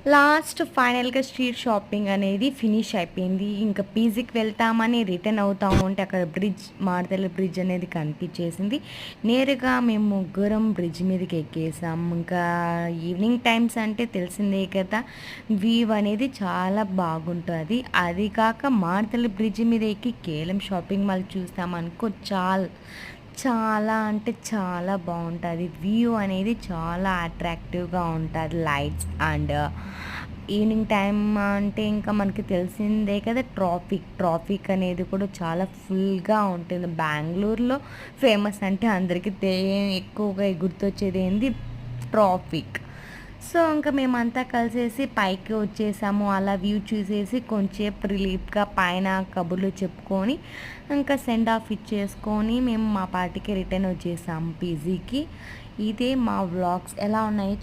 Last ఫైనల్‌గా street shopping అనేది finish అయిపోయింది. ఇంకా పీజీకి వెళ్తామని రిటర్న్ అవుతా ఉంటే అక్కడ మాడతల్లి బ్రిడ్జ్ అనేది కనిపించేసింది. నేరుగా మేము ముగ్గురం బ్రిడ్జ్ మీదకి ఎక్కేసాం. ఇంకా ఈవినింగ్ టైమ్స్ అంటే తెలిసిందే కదా! వ్యూ అనేది చాలా బాగుంటది. అది కాక మాడతల్లి బ్రిడ్జ్ మీద ఎక్కి కేఎల్ఎం షాపింగ్ మాల్ చూసామనుకో చాలా అంటే చాలా బావుంటది. వ్యూ అనేది చాలా అట్రాక్టివ్‌గా ఉంటది. లైట్స్ అండ్ ఈవినింగ్ టైమ్ అంటే ఇంకా మనకి తెలిసిందే కదా! ట్రాఫిక్ అనేది కూడా చాలా ఫుల్‌గా ఉంటుంది. బెంగుళూరులో ఫేమస్ అంటే అందరికీ ఎక్కువగా గుర్తొచ్చేది ఏంది ట్రాఫిక్. సో, ఇంక మేమంతా కలిసేసి పైకి వచ్చేసాము. అలా వ్యూ చూసేసి కొంచేపు రిలీఫ్‌గా పైన కబుర్లు చెప్పుకొని, ఇంకా సెండ్ ఆఫ్ ఇచ్చేసుకొని మేము మా పాటికి రిటర్న్ వచ్చేసాము పీజీకి. ఇదే మా వ్లాగ్స్ ఎలా ఉన్నాయో